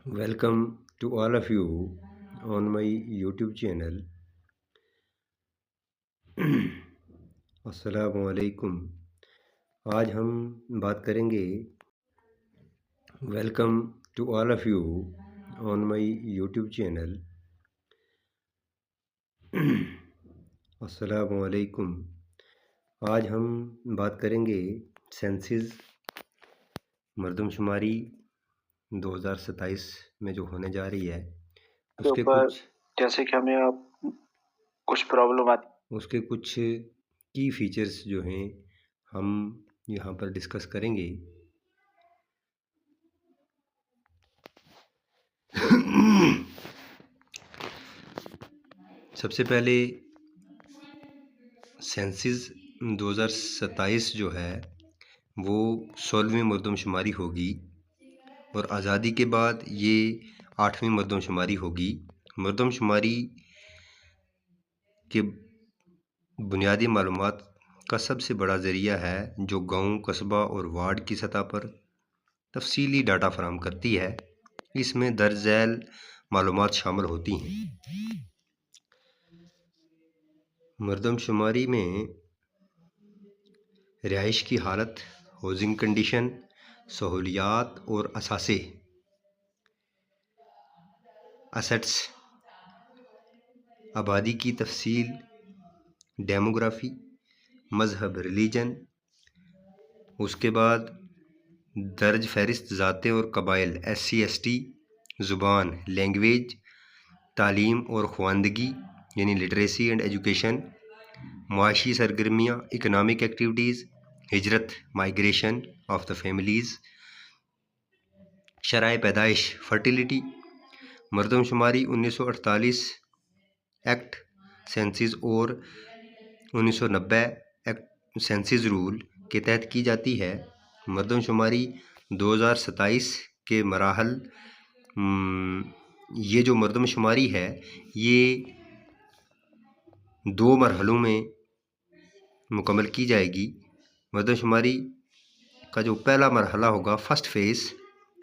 Welcome to all of you on my YouTube channel. अस्सलामु अलैकुम। आज हम बात करेंगे। Welcome to all of you on my YouTube channel. अस्सलामु अलैकुम। आज हम बात करेंगे सेंसिस मरदमशुमारी 2027 में जो होने जा रही है उसके कुछ जैसे कि हमें अब कुछ प्रॉब्लम आती, उसके कुछ की फीचर्स जो हैं हम यहाँ पर डिस्कस करेंगे। सबसे पहले सेंसिस 2027 जो है वो 16वीं मरदमशुमारी होगी और आज़ादी के बाद ये 8वीं मरदमशुमारी होगी। मरदमशुमारी के बुनियादी मालूमात का सबसे बड़ा ज़रिया है जो गांव, कस्बा और वार्ड की सतह पर तफसीली डाटा फराहम करती है। इसमें दर्ज झैल मालूमात शामिल होती हैं। मरदमशुमारी में रिहाइश की हालत, हाउसिंग कंडीशन, सहूलियात और असासे, असेट्स, आबादी की तफसील, डेमोग्राफी, मज़हब, रिलीजन, उसके बाद दर्ज फहरिस्त ज़ातें और कबाइल, SC/ST, ज़ुबान, लैंग्वेज, तालीम और ख़वानदगी यानी लिटरेसी एंड एजुकेशन, मुआशी सरगर्मियाँ, इकनॉमिक एक्टिविटीज़, हिजरत, माइग्रेशन ऑफ द फैमिलीज़, शराय पैदाइश, फर्टिलिटी, मरदमशुमारी 1948 एक्ट सेंसिस और 1990 एक्ट सेंसिस रूल के तहत की जाती है। मरदमशुमारी 2027 के मराहल, ये जो मरदमशुमारी है ये 2 मरहलों में मुकम्मल की जाएगी। मरदमशुमारी का जो पहला मरहला होगा, फर्स्ट फेज़,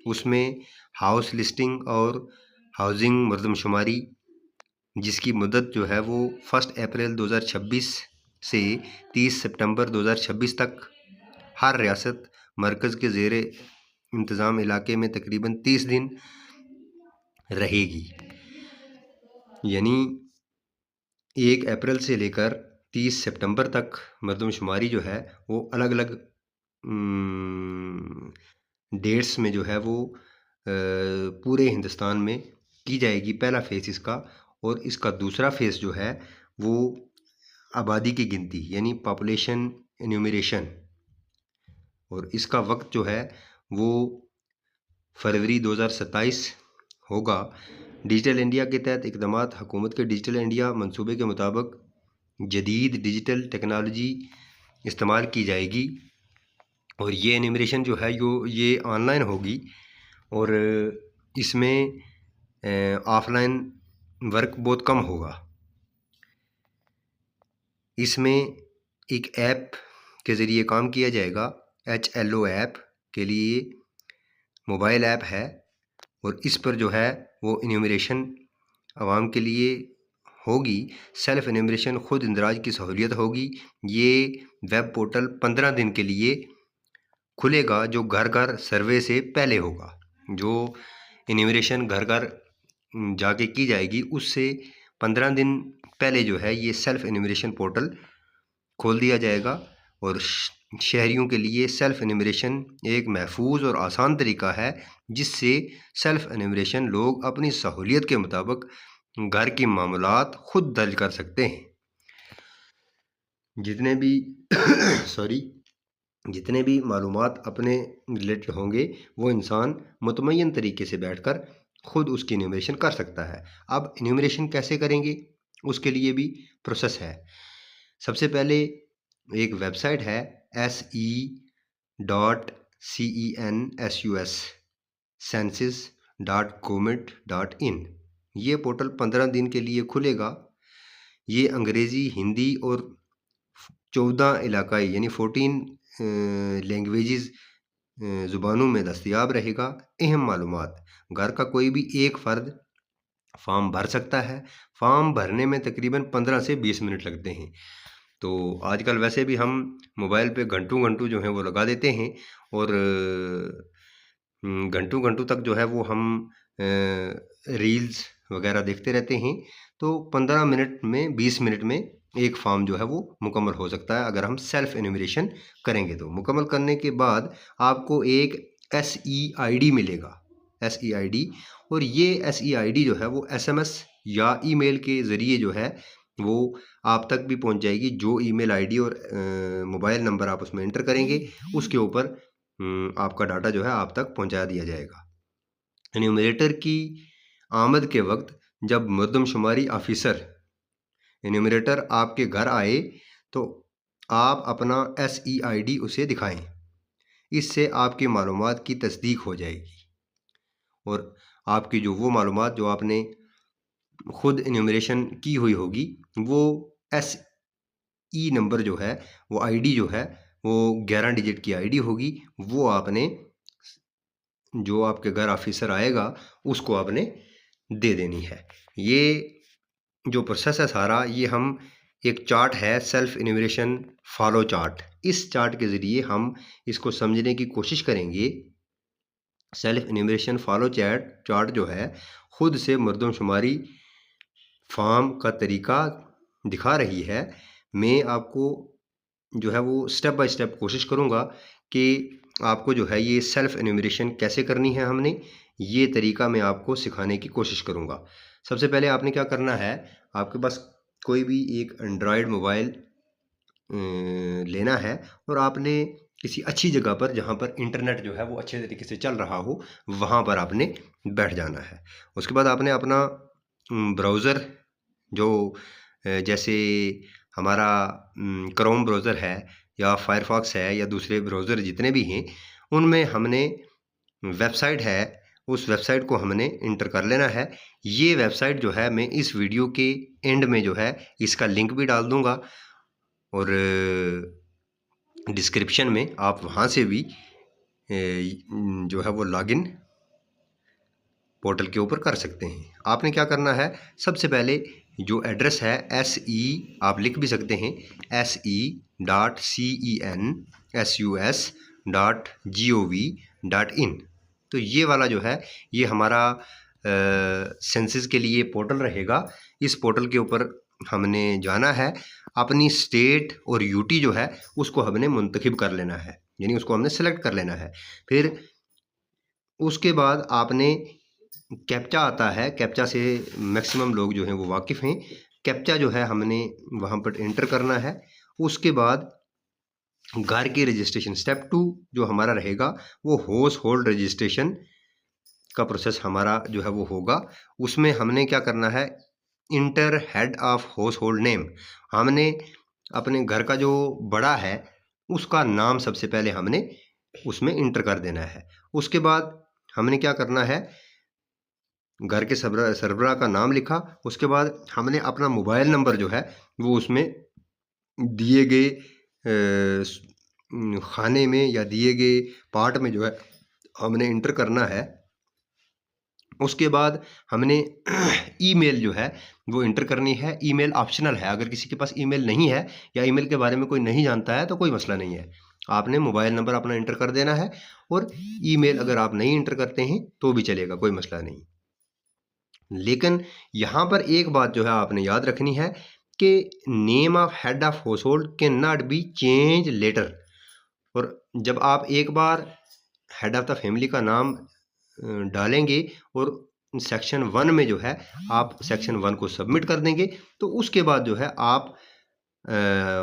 उसमें हाउस लिस्टिंग और हाउसिंग मरदमशुमारी जिसकी मुद्दत जो है वो 1 अप्रैल 2026 से 30 सितंबर 2026 तक हर रियासत मरकज़ के ज़ेरे इंतज़ाम इलाके में तकरीबन 30 दिन रहेगी। यानी 1 अप्रैल से लेकर 30 सितंबर तक मरदमशुमारी जो है वो अलग अलग डेट्स में जो है वो पूरे हिंदुस्तान में की जाएगी। पहला फेज़ इसका, और इसका दूसरा फेज़ जो है वो आबादी की गिनती यानी पॉपुलेशन एन्यूमरेशन, और इसका वक्त जो है वो फरवरी 2027 होगा। डिजिटल इंडिया के तहत इक़दामात, हुकूमत के डिजिटल इंडिया मंसूबे के मुताबिक जदीद डिजिटल टेक्नोलॉजी इस्तेमाल की जाएगी और ये एन्यूमरेशन जो है ये ऑनलाइन होगी और इसमें ऑफलाइन वर्क बहुत कम होगा। इसमें एक ऐप के ज़रिए काम किया जाएगा। HLO ऐप के लिए मोबाइल ऐप है और इस पर जो है वो एन्यूमरेशन आवाम के लिए होगी। सेल्फ एन्यूमरेशन खुद इंदराज की सहूलियत होगी। ये वेब पोर्टल 15 दिन के लिए खुलेगा जो घर घर सर्वे से पहले होगा। जो एन्यूमरेशन घर घर जाके की जाएगी उससे 15 दिन पहले जो है ये सेल्फ एन्यूमरेशन पोर्टल खोल दिया जाएगा और शहरियों के लिए सेल्फ एन्यूमरेशन एक महफूज और आसान तरीका है जिससे सेल्फ एन्यूमरेशन लोग अपनी सहूलियत के मुताबिक घर की मामलात खुद दर्ज कर सकते हैं। जितने भी जितने भी मालूमात अपने रिलेटेड होंगे वो इंसान मुतमय्यन तरीके से बैठकर खुद उसकी एन्यूमरेशन कर सकता है। अब एन्यूमरेशन कैसे करेंगे उसके लिए भी प्रोसेस है। सबसे पहले एक वेबसाइट है se.census census.government.in। ये पोर्टल 15 दिन के लिए खुलेगा। ये अंग्रेज़ी, हिंदी और 14 इलाकाई यानी 14 लैंग्वेजेस ज़ुबानों में दस्तयाब रहेगा। अहम मालूमात, घर का कोई भी एक फ़र्द फॉर्म भर सकता है। फॉर्म भरने में तकरीबन 15 से 20 मिनट लगते हैं। तो आजकल वैसे भी हम मोबाइल पे घंटों-घंटों जो हैं वो लगा देते हैं और घंटों-घंटों तक जो है वो हम रील्स वगैरह देखते रहते हैं। तो 15 मिनट में, 20 मिनट में एक फॉर्म जो है वो मुकम्मल हो सकता है अगर हम सेल्फ एन्यूमरेशन करेंगे तो। मुकम्मल करने के बाद आपको एक SEID मिलेगा, SEID, और ये SEID जो है वो SMS या ईमेल के ज़रिए जो है वो आप तक भी पहुंच जाएगी। जो ईमेल आईडी और मोबाइल नंबर आप उसमें एंटर करेंगे उसके ऊपर आपका डाटा जो है आप तक पहुंचा दिया जाएगा। एन्यूमरेटर की आमद के वक्त जब मरदमशुमारी ऑफिसर एन्यूमरेटर आपके घर आए तो आप अपना SEID उसे दिखाएं। इससे आपकी मालूमात की तस्दीक हो जाएगी और आपकी जो वो मालूमात जो आपने खुद एन्यूमरेशन की हुई होगी वो SE नंबर जो है वो आईडी जो है वो 11 डिजिट की आईडी होगी। वो आपने, जो आपके घर ऑफिसर आएगा उसको आपने दे देनी है। ये जो प्रोसेस है सारा, ये हम एक चार्ट है सेल्फ एन्यूमरेशन फॉलो चार्ट, इस चार्ट के ज़रिए हम इसको समझने की कोशिश करेंगे। सेल्फ एन्यूमरेशन फॉलो चार्ट जो है ख़ुद से मरदमशुमारी फॉर्म का तरीका दिखा रही है। मैं आपको जो है वो स्टेप बाय स्टेप कोशिश करूँगा कि आपको जो है ये सेल्फ एन्यूमरेशन कैसे करनी है, हमने ये तरीका मैं आपको सिखाने की कोशिश करूँगा। सबसे पहले आपने क्या करना है, आपके पास कोई भी एक एंड्रॉयड मोबाइल लेना है और आपने किसी अच्छी जगह पर, जहाँ पर इंटरनेट जो है वो अच्छे तरीके से चल रहा हो, वहाँ पर आपने बैठ जाना है। उसके बाद आपने अपना ब्राउज़र जो जैसे हमारा क्रोम ब्राउज़र है या फायरफॉक्स है या दूसरे ब्राउज़र जितने भी हैं, उनमें हमने वेबसाइट है, उस वेबसाइट को हमने इंटर कर लेना है। ये वेबसाइट जो है मैं इस वीडियो के एंड में जो है इसका लिंक भी डाल दूँगा और डिस्क्रिप्शन में आप वहाँ से भी जो है वो लॉगिन पोर्टल के ऊपर कर सकते हैं। आपने क्या करना है, सबसे पहले जो एड्रेस है SE, आप लिख भी सकते हैं se.census.gov.in। तो ये वाला जो है ये हमारा सेंसस के लिए पोर्टल रहेगा। इस पोर्टल के ऊपर हमने जाना है, अपनी स्टेट और यूटी जो है उसको हमने मुंतखब कर लेना है, यानी उसको हमने सेलेक्ट कर लेना है। फिर उसके बाद आपने कैप्चा आता है, कैप्चा से मैक्सिमम लोग जो हैं वो वाकिफ़ हैं। कैप्चा जो है हमने वहाँ पर एंटर करना है। उसके बाद घर की रजिस्ट्रेशन, स्टेप 2 जो हमारा रहेगा वो हाउस होल्ड रजिस्ट्रेशन का प्रोसेस हमारा जो है वो होगा। उसमें हमने क्या करना है, inter head of house hold name, हमने अपने घर का जो बड़ा है उसका नाम सबसे पहले हमने उसमें इंटर कर देना है। उसके बाद हमने क्या करना है, घर के सरबराह का नाम लिखा। उसके बाद हमने अपना मोबाइल नंबर जो है वो उसमें दिए गए खाने में या दिए गए पार्ट में जो है हमने इंटर करना है। उसके बाद हमने ईमेल जो है वो इंटर करनी है। ईमेल ऑप्शनल है, अगर किसी के पास ईमेल नहीं है या ईमेल के बारे में कोई नहीं जानता है तो कोई मसला नहीं है, आपने मोबाइल नंबर अपना इंटर कर देना है। और ईमेल अगर आप नहीं इंटर करते हैं तो भी चलेगा, कोई मसला नहीं। लेकिन यहाँ पर एक बात जो है आपने याद रखनी है कि name of head of household can not be change later. और जब आप एक बार हेड ऑफ द फैमिली का नाम डालेंगे और सेक्शन 1 में जो है आप सेक्शन 1 को सबमिट कर देंगे तो उसके बाद जो है आप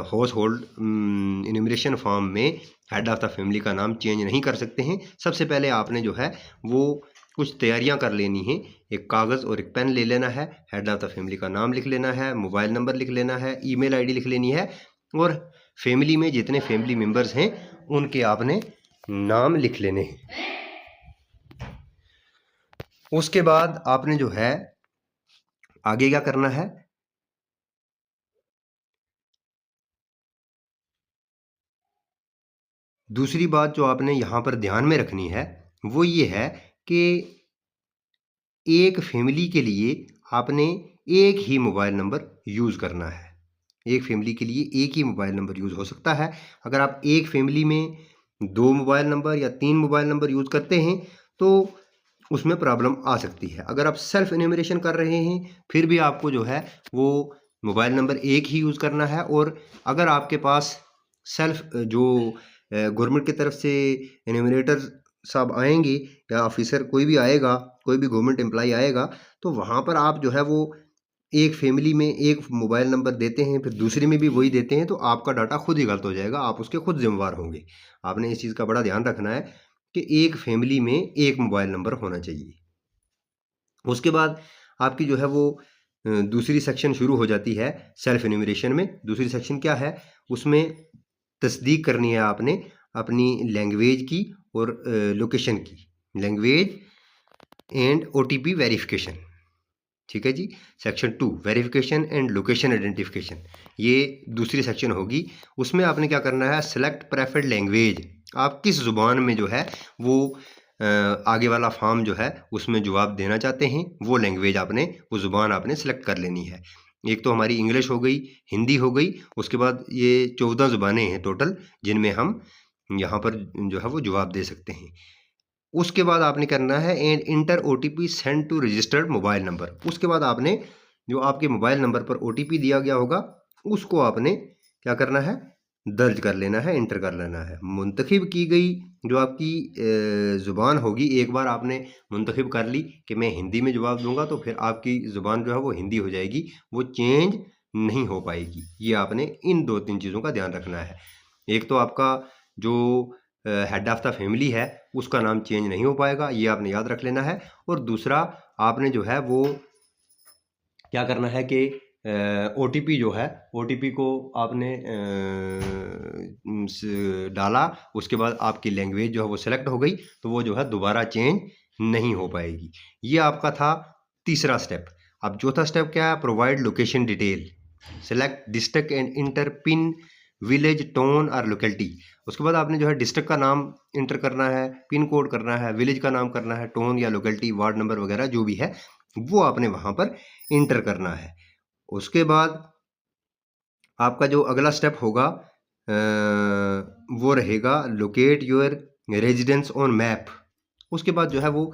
हाउस होल्ड इन्यूमरेशन फॉर्म में हेड ऑफ द फैमिली का नाम चेंज नहीं कर सकते हैं। सबसे पहले आपने जो है वो कुछ तैयारियां कर लेनी है। एक कागज़ और एक पेन ले लेना है, हेड ऑफ द फैमिली का नाम लिख लेना है, मोबाइल नंबर लिख लेना है, ईमेल आईडी लिख लेनी है और फैमिली में जितने फैमिली मेम्बर्स हैं उनके आपने नाम लिख लेने हैं। उसके बाद आपने जो है आगे क्या करना है, दूसरी बात जो आपने यहाँ पर ध्यान में रखनी है वो ये है कि एक फैमिली के लिए आपने एक ही मोबाइल नंबर यूज़ करना है। एक फैमिली के लिए एक ही मोबाइल नंबर यूज़ हो सकता है। अगर आप एक फैमिली में 2 मोबाइल नंबर या 3 मोबाइल नंबर यूज़ करते हैं तो उसमें प्रॉब्लम आ सकती है। अगर आप सेल्फ एन्यूमरेशन कर रहे हैं फिर भी आपको जो है वो मोबाइल नंबर एक ही यूज़ करना है। और अगर आपके पास सेल्फ जो गवर्नमेंट की तरफ से एन्यूमरेटर साहब आएंगे या ऑफिसर कोई भी आएगा, कोई भी गवर्नमेंट एम्प्लॉई आएगा, तो वहाँ पर आप जो है वो एक फैमिली में एक मोबाइल नंबर देते हैं फिर दूसरे में भी वही देते हैं तो आपका डाटा खुद ही गलत हो जाएगा, आप उसके खुद जिम्मेवार होंगे। आपने इस चीज़ का बड़ा ध्यान रखना है कि एक फैमिली में एक मोबाइल नंबर होना चाहिए। उसके बाद आपकी जो है वो दूसरी सेक्शन शुरू हो जाती है सेल्फ एन्यूमरेशन में। दूसरी सेक्शन क्या है, उसमें तस्दीक करनी है आपने अपनी लैंग्वेज की और लोकेशन की, लैंग्वेज एंड ओटीपी वेरिफिकेशन। ठीक है जी। Section 2 verification and location identification, ये दूसरी सेक्शन होगी। उसमें आपने क्या करना है, सेलेक्ट प्रेफर्ड लैंग्वेज, आप किस ज़ुबान में जो है वो आगे वाला फॉर्म जो है उसमें जवाब देना चाहते हैं वो लैंग्वेज आपने, वो ज़ुबान आपने सेलेक्ट कर लेनी है। एक तो हमारी इंग्लिश हो गई, हिंदी हो गई, उसके बाद ये 14 ज़ुबानें हैं टोटल जिनमें हम यहाँ पर जो है वो जवाब दे सकते हैं। उसके बाद आपने करना है and enter OTP send to registered mobile number. उसके बाद आपने जो आपके मोबाइल नंबर पर ओटीपी दिया गया होगा उसको आपने क्या करना है, दर्ज कर लेना है, इंटर कर लेना है। मुंतखब की गई जो आपकी ज़ुबान होगी, एक बार आपने मुंतखब कर ली कि मैं हिंदी में जवाब दूंगा तो फिर आपकी ज़ुबान जो है वो हिंदी हो जाएगी, वो चेंज नहीं हो पाएगी। ये आपने इन 2-3 चीज़ों का ध्यान रखना है। एक तो आपका जो हेड ऑफ़ द फैमिली है उसका नाम चेंज नहीं हो पाएगा, ये आपने याद रख लेना है। और दूसरा आपने जो है वो क्या करना है कि ओटीपी जो है, ओटीपी को आपने डाला, उसके बाद आपकी लैंग्वेज जो है वो सिलेक्ट हो गई तो वो जो है दोबारा चेंज नहीं हो पाएगी। ये आपका था तीसरा स्टेप। अब चौथा स्टेप क्या है, provide location detail, select district and inter pin village town और लोकेलिटी। उसके बाद आपने जो है डिस्ट्रिक्ट का नाम इंटर करना है, पिन कोड करना है, विलेज का नाम करना है, टाउन या लोकेलिटी, वार्ड नंबर वगैरह जो भी है वो आपने वहाँ पर इंटर करना है। उसके बाद आपका जो अगला स्टेप होगा वो रहेगा locate your residence on map. उसके बाद जो है वो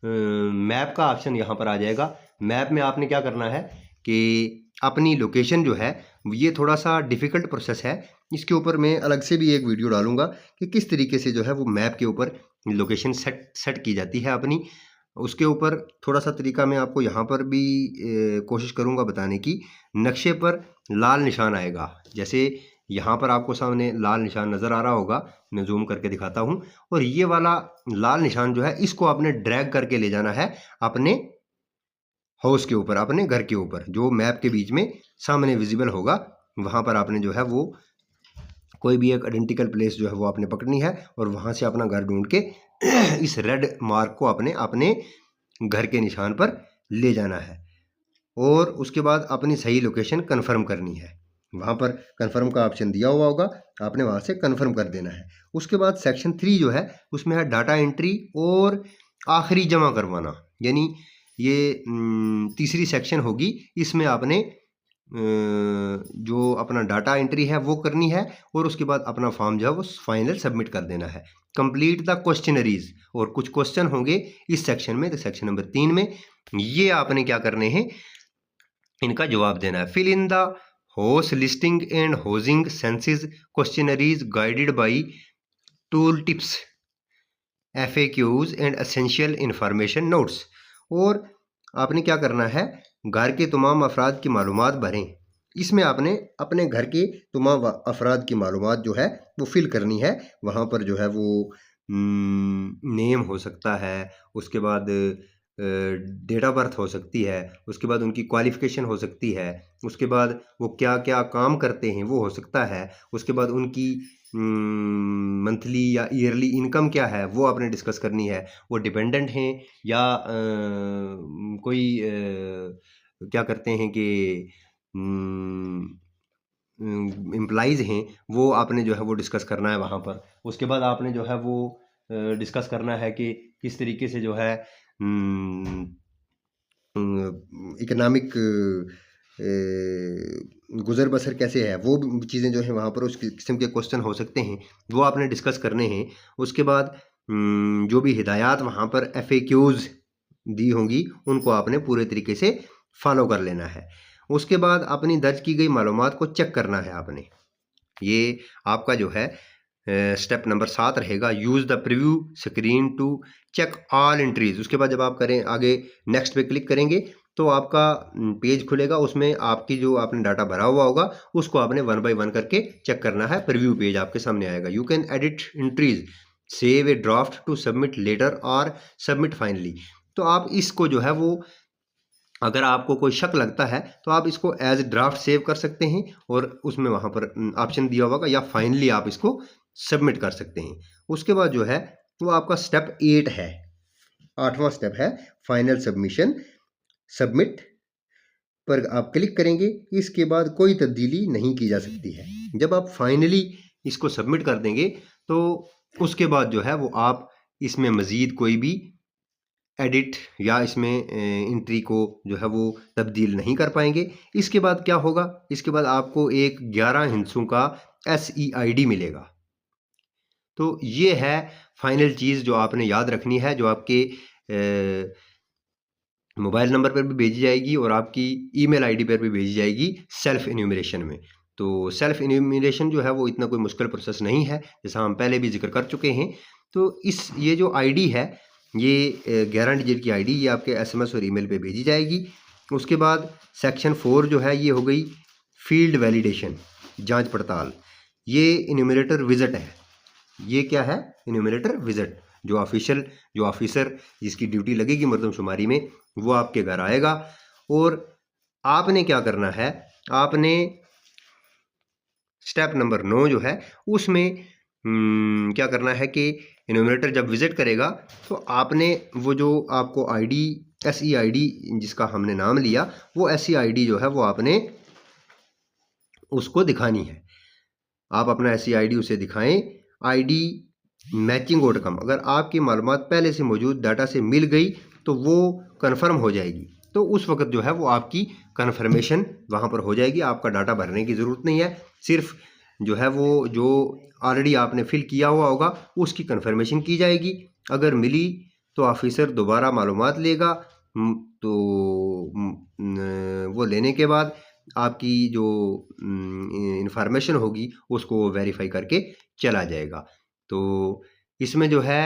मैप का ऑप्शन यहाँ पर आ जाएगा। मैप में आपने क्या करना है कि अपनी लोकेशन जो है, ये थोड़ा सा डिफ़िकल्ट प्रोसेस है, इसके ऊपर मैं अलग से भी एक वीडियो डालूंगा कि किस तरीके से जो है वो मैप के ऊपर लोकेशन सेट की जाती है अपनी। उसके ऊपर थोड़ा सा तरीका मैं आपको यहाँ पर भी कोशिश करूँगा बताने की। नक्शे पर लाल निशान आएगा, जैसे यहाँ पर आपको सामने लाल निशान नज़र आ रहा होगा, मैं जूम करके दिखाता हूँ। और ये वाला लाल निशान जो है इसको आपने ड्रैग करके ले जाना है अपने हाउस के ऊपर, अपने घर के ऊपर, जो मैप के बीच में सामने विजिबल होगा वहाँ पर आपने जो है वो कोई भी एक आइडेंटिकल प्लेस जो है वो आपने पकड़नी है और वहाँ से अपना घर ढूंढ के इस रेड मार्क को अपने अपने घर के निशान पर ले जाना है। और उसके बाद अपनी सही लोकेशन कंफर्म करनी है, वहाँ पर कंफर्म का ऑप्शन दिया हुआ होगा, आपने वहाँ से कंफर्म कर देना है। उसके बाद सेक्शन 3 जो है उसमें है डाटा एंट्री और आखिरी जमा करवाना, यानी ये तीसरी सेक्शन होगी। इसमें आपने जो अपना डाटा एंट्री है वो करनी है और उसके बाद अपना फॉर्म जो है वो फाइनल सबमिट कर देना है। कंप्लीट द क्वेश्चनरीज, और कुछ क्वेश्चन होंगे इस सेक्शन में, तो सेक्शन नंबर 3 में ये आपने क्या करने हैं, इनका जवाब देना है। Fill in the house listing and housing census questionnaires guided by tool tips FAQs and essential information notes. और आपने क्या करना है, घर के तमाम अफराद की मालूमात भरें। इसमें आपने अपने घर के तमाम अफराद की मालूमात जो है वो फिल करनी है। वहाँ पर जो है वो नेम हो सकता है, उसके बाद डेट ऑफ बर्थ हो सकती है, उसके बाद उनकी क्वालिफ़िकेशन हो सकती है, उसके बाद वो क्या क्या काम करते हैं वो हो सकता है, उसके बाद उनकी मंथली या ईयरली इनकम क्या है वो आपने डिस्कस करनी है, वो डिपेंडेंट हैं या कोई क्या करते हैं कि एम्प्लॉइज़ हैं वो आपने जो है वो डिस्कस करना है वहाँ पर। उसके बाद आपने जो है वो डिस्कस करना है कि किस तरीके से जो है इकोनॉमिक गुज़र बसर कैसे है, वो चीज़ें जो हैं वहाँ पर उस किस्म के क्वेश्चन हो सकते हैं, वो आपने डिस्कस करने हैं। उसके बाद जो भी हिदायत वहाँ पर FAQs दी होंगी, उनको आपने पूरे तरीके से फॉलो कर लेना है। उसके बाद अपनी दर्ज की गई मालूमात को चेक करना है आपने। ये आपका जो है स्टेप नंबर 7 रहेगा, use the preview screen to check all entries. उसके बाद जब आप करें आगे नेक्स्ट पे क्लिक करेंगे तो आपका पेज खुलेगा, उसमें आपकी जो आपने डाटा भरा हुआ होगा उसको आपने 1 बाय 1 करके चेक करना है। प्रीव्यू पेज आपके सामने आएगा। You can edit entries, save a draft to submit later और सबमिट फाइनली। तो आप इसको जो है वो, अगर आपको कोई शक लगता है तो आप इसको एज ड्राफ्ट सेव कर सकते हैं और उसमें वहाँ पर ऑप्शन दिया होगा, या फाइनली आप इसको सबमिट कर सकते हैं। उसके बाद जो है वो आपका स्टेप 8 है, 8वां स्टेप है फाइनल सबमिशन। सबमिट पर आप क्लिक करेंगे, इसके बाद कोई तब्दीली नहीं की जा सकती है। जब आप फाइनली इसको सबमिट कर देंगे तो उसके बाद जो है वो आप इसमें मज़ीद कोई भी एडिट या इसमें एंट्री को जो है वो तब्दील नहीं कर पाएंगे। इसके बाद क्या होगा, इसके बाद आपको एक 11 हिस्सों का SEID मिलेगा। तो ये है फाइनल चीज़ जो आपने याद रखनी है, जो आपके मोबाइल नंबर पर भी भेजी जाएगी और आपकी ईमेल आईडी पर भी भेजी जाएगी सेल्फ इन्यूमरेशन में। तो सेल्फ इन्यूमरेशन जो है वो इतना कोई मुश्किल प्रोसेस नहीं है, जैसा हम पहले भी जिक्र कर चुके हैं। तो ये जो आईडी है, ये 11 डिजिट की आईडी, ये आपके SMS और ईमेल पे भेजी जाएगी। उसके बाद सेक्शन 4 जो है ये हो गई फील्ड वैलिडेशन, जांच पड़ताल। ये इन्यूमरेटर विजिट है। ये क्या है? Enumerator visit. जो ऑफिसर जिसकी ड्यूटी लगेगी मरदमशुमारी में, वो आपके घर आएगा और आपने क्या करना है, आपने स्टेप नंबर 9 जो है उसमें क्या करना है कि इन्यूमरेटर जब विजिट करेगा तो आपने वो जो आपको आईडी SEID जिसका हमने नाम लिया, वो SEID जो है वो आपने उसको दिखानी है। आप अपना SEID उसे दिखाएं। आईडी मैचिंग आउटकम, अगर आपकी मालूमात पहले से मौजूद डाटा से मिल गई तो वो कन्फर्म हो जाएगी। तो उस वक्त जो है वो आपकी कन्फर्मेशन वहाँ पर हो जाएगी। आपका डाटा भरने की ज़रूरत नहीं है, सिर्फ जो है वो जो ऑलरेडी आपने फिल किया हुआ होगा उसकी कन्फर्मेशन की जाएगी। अगर मिली तो ऑफिसर दोबारा मालूमात लेगा। तो वो लेने के बाद आपकी जो इंफॉर्मेशन होगी उसको वेरीफाई करके चला जाएगा। तो इसमें जो है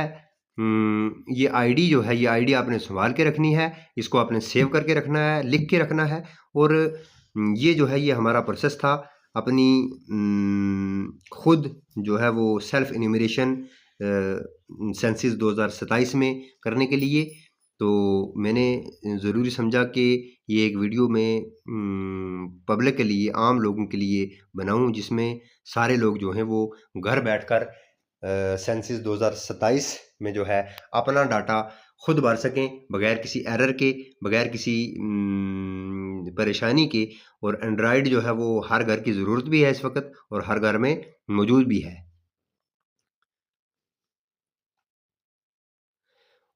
ये आईडी जो है, ये आईडी आपने संभाल के रखनी है, इसको आपने सेव करके रखना है, लिख के रखना है। और ये जो है ये हमारा प्रोसेस था अपनी खुद जो है वो सेल्फ इन्यूमरेशन सेंसस 2027 में करने के लिए। तो मैंने ज़रूरी समझा कि ये एक वीडियो में पब्लिक के लिए, आम लोगों के लिए बनाऊं, जिसमें सारे लोग जो हैं वो घर बैठकर सेंसस 2027 में जो है अपना डाटा खुद भर सकें, बगैर किसी एरर के, बगैर किसी परेशानी के। और एंड्रॉयड जो है वो हर घर की ज़रूरत भी है इस वक्त और हर घर में मौजूद भी है।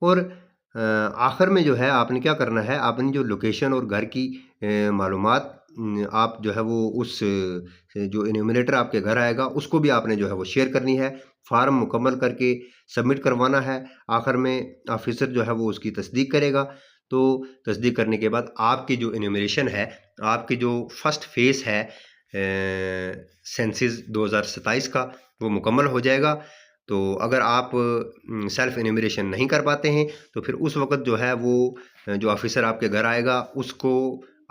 और आखिर में जो है आपने क्या करना है, अपनी जो लोकेशन और घर की मालूमात आप जो है वो उस जो इन्यूमरेटर आपके घर आएगा उसको भी आपने जो है वो शेयर करनी है। फार्म मुकम्मल करके सबमिट करवाना है। आखिर में ऑफिसर जो है वो उसकी तस्दीक करेगा। तो तस्दीक करने के बाद आपकी जो इन्यूमरेशन है, आपकी जो फर्स्ट फेज़ है सेंसस 2027 का, वो मुकम्मल हो जाएगा। तो अगर आप सेल्फ इन्यूमरेशन नहीं कर पाते हैं तो फिर उस वक्त जो है वो जो ऑफिसर आपके घर आएगा उसको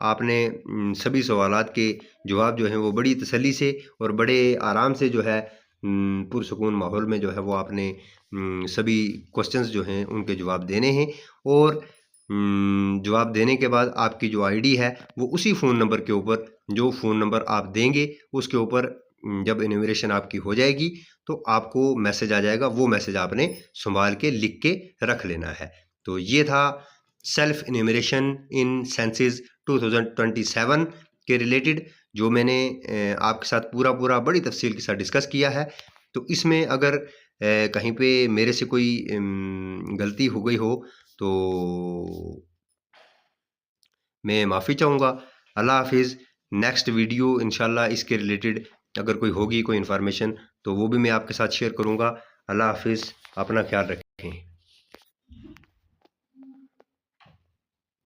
आपने सभी सवालात के जवाब जो हैं वो बड़ी तसल्ली से और बड़े आराम से जो है पुरसुकून माहौल में जो है वो आपने सभी क्वेश्चंस जो हैं उनके जवाब देने हैं। और जवाब देने के बाद आपकी जो आईडी है वो उसी फ़ोन नंबर के ऊपर, जो फ़ोन नंबर आप देंगे उसके ऊपर जब इन्यूमरेशन आपकी हो जाएगी तो आपको मैसेज आ जाएगा। वो मैसेज आपने संभाल के लिख के रख लेना है। तो ये था सेल्फ इन्यूमरेशन इन सेंसस 2027 के रिलेटेड जो मैंने आपके साथ पूरा बड़ी तफसील के साथ डिस्कस किया है। तो इसमें अगर कहीं पे मेरे से कोई गलती हो गई हो तो मैं माफ़ी चाहूँगा। अल्लाह हाफ़िज़। नेक्स्ट वीडियो इंशाल्लाह इसके रिलेटेड अगर कोई होगी कोई इन्फॉर्मेशन तो वो भी मैं आपके साथ शेयर करूँगा। अल्लाह हाफ़िज़। अपना ख्याल रखें।